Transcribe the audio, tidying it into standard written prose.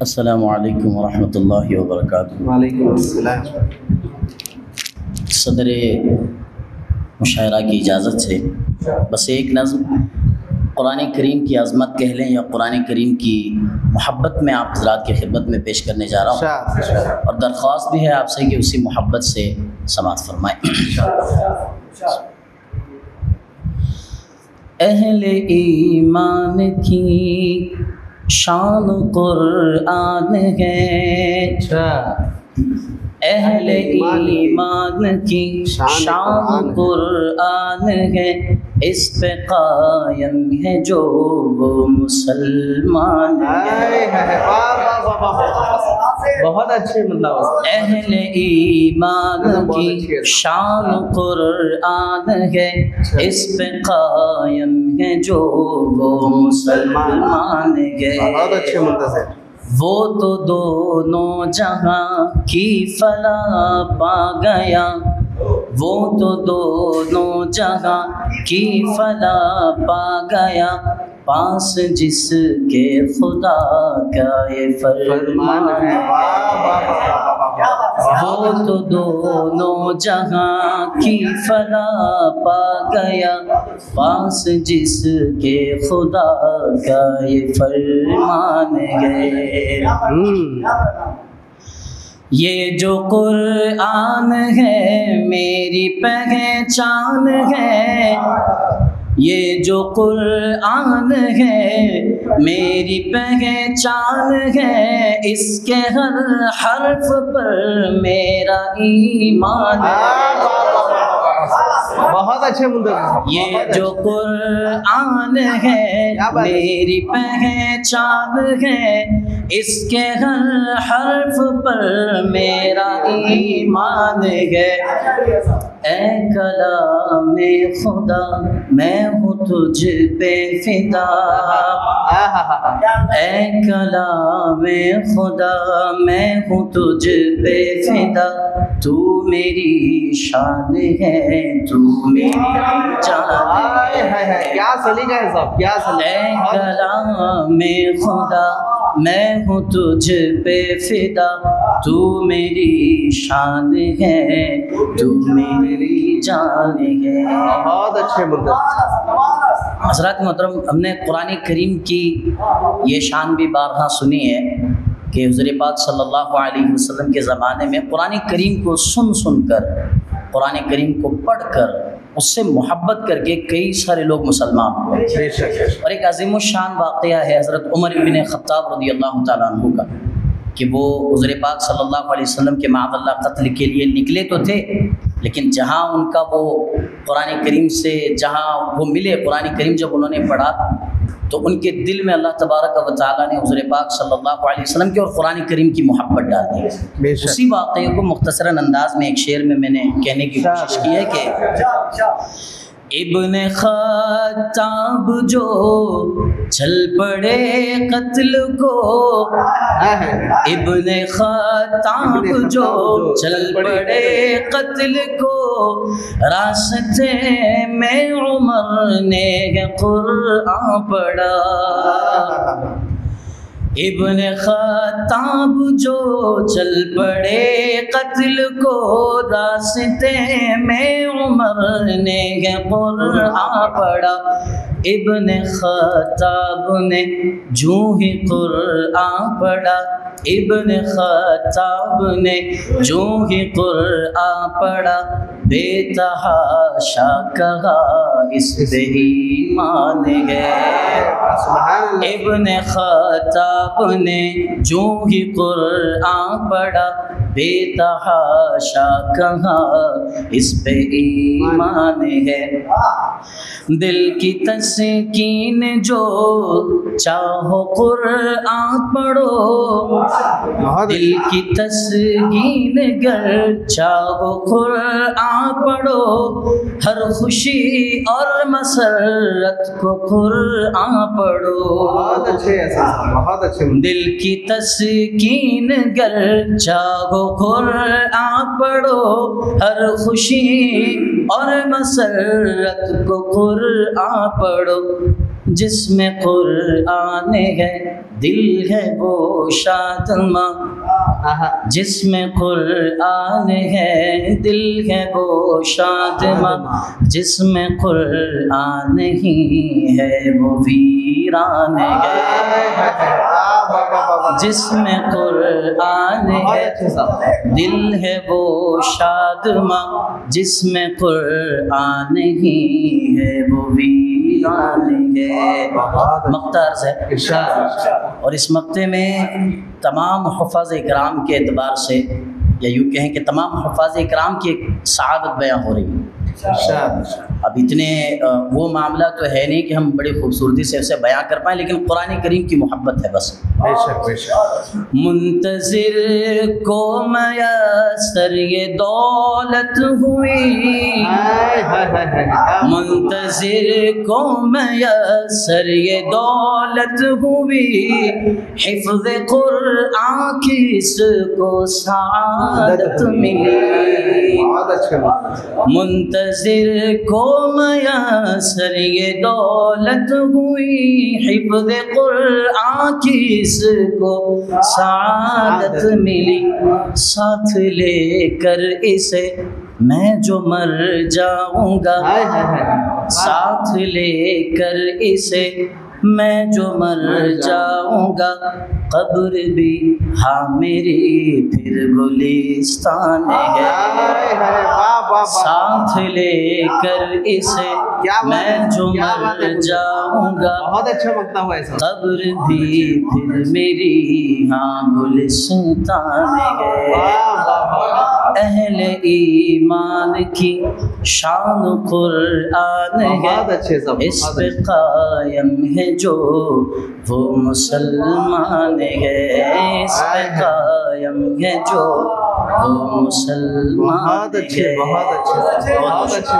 السلام علیکم ورحمۃ اللہ وبرکاتہ۔ وعلیکم السلام۔ صدر مشاعرہ کی اجازت سے بس ایک نظم قرآن کریم کی عظمت کہہ لیں یا قرآن کریم کی محبت میں آپ حضرات کی خدمت میں پیش کرنے جا رہا ہوں، اور درخواست بھی ہے آپ سے کہ اسی محبت سے سماعت فرمائیں۔ اہل ایمان کی شان قرآن ہے، اہل ایمان کی شان قرآن ہے، اس پہ قائم ہے جو وہ مسلمان ہے۔ بہت اچھے مطلب اہل ایمان کی شان قرآن ہے، اس پہ قائم ہے جو وہ مسلمان ہے۔ بہت اچھے منتظر۔ وہ تو دونوں جہاں کی فلاح پا گیا، وہ تو دونوں جہاں کی فلاح پا گیا، پاس جس کے خدا کا یہ فرمان ہے۔ وہ تو دونوں جہاں کی فلاح پا گیا، پاس جس کے خدا کا یہ فرمان ہے۔ یہ جو قرآن ہے میری پہچان ہے، یہ جو قرآن ہے میری پہچان ہے، اس کے ہر حرف پر میرا ایمان ہے۔ بہت اچھے منتظر۔ یہ جو قرآن ہے میری پہچان ہے، اس کے ہر حرف پر میرا ایمان ہے۔ اے کلام خدا میں ہوں تجھ پہ فدا، اے کلام خدا میں ہوں تجھ پہ فدا، تو میری شان ہے تو میری جان ہے۔ کیا سلیقہ ہے صاحب، کیا سلیقہ۔ اے کلام خدا میں ہوں تجھ پہ فدا، تو میری شان ہے تو میری جان ہے۔ بہت اچھے منتظر۔ حضرات محترم، ہم نے قرآن کریم کی یہ شان بھی بارہا سنی ہے کہ حضور پاک صلی اللہ علیہ وسلم کے زمانے میں قرآن کریم کو سن کر، قرآن کریم کو پڑھ کر، اس سے محبت کر کے کئی سارے لوگ مسلمان ہوئے۔ اور ایک عظیم الشان واقعہ ہے حضرت عمر بن خطاب رضی اللہ تعالیٰ عنہ کا، کہ وہ حضور پاک صلی اللہ علیہ وسلم کے معاذ اللہ قتل کے لیے نکلے تو تھے، لیکن جہاں ان کا وہ قرآن کریم سے جہاں وہ ملے، قرآن کریم جب انہوں نے پڑھا تو ان کے دل میں اللہ تبارک و تعالیٰ نے حضور پاک صلی اللہ علیہ وسلم کی اور قرآن کریم کی محبت ڈال دی۔ اسی واقعے کو مختصراً انداز میں ایک شعر میں نے کہنے کی کوشش کی ہے کہ ابن خطاب جو چل پڑے قتل کو، ابن خطاب جو چل پڑے قتل کو، راستے میں عمر نے قرآن پڑھا۔ ابن خطاب جو چل پڑے قتل کو، راستے میں عمر نے قرآن پڑھا۔ ابن خطاب نے جو ہی قرآن پڑھا، ابن خطاب نے جو ہی قرآن پڑھا، بے تحاشا کہا اس پہ ایمان ہے۔ ابن خطاب نے جو ہی قرآن پڑھا، بے تحاشا کہا اس پہ ایمان ہے۔ دل کی تسکین جو چاہو قرآن پڑھو، دل کی تسکین گر چاہو قرآن پڑھو، ہر خوشی اور مسرت کو قرآن پڑھو۔ بہت اچھے۔ دل کی تسکین گر چاہو قرآن پڑھو، ہر خوشی اور مسرت کو قرآن پڑھو، جس میں قرآن ہے دل ہے وہ شادماں، جس میں قرآن ہے دل ہے وہ شادماں، جس میں قرآن نہیں ہے وہ ویران ہے، جس میں قرآن ہے دل ہے وہ شادماں، جس میں قرآن نہیں ہے وہ ویران ہے۔ مقطع عرض ہے، اور اس مقطع میں تمام حفاظ اکرام کے اعتبار سے، یا یوں کہیں کہ تمام حفاظ اکرام کی ایک سعادت بیان ہو رہی ہے۔ اب اتنے وہ معاملہ تو ہے نہیں کہ ہم بڑی خوبصورتی سے اسے بیان کر پائیں، لیکن قرآن کریم کی محبت ہے بس۔ بے شک بے شک۔ منتظر کو میسر یہ دولت ہوئی، منتظر کو میسر یہ دولت ہوئی، حفظ قرآن کی اس کو سعادت ملی، منتظر کو میسر یہ دولت ہوئی، حفظ قرآن کی اس کو سعادت ملی، ساتھ لے کر اسے میں جو مر جاؤں گا، ساتھ لے کر اسے میں جو مر جاؤں گا، قبر بھی ہاں میری پھر گلستان ہے، ساتھ لے کر اسے میں جو مر جاؤں گا، بہت اچھا مقطع ہوا ہے، قبر بھی پھر میری ہاں گلستان ہے۔ اہل ایمان کی شان قرآن ہے، اس پہ قائم ہے جو وہ مسلمان ہے، اس پہ قائم ہے جو وہ مسلمان ہے۔ بہت اچھے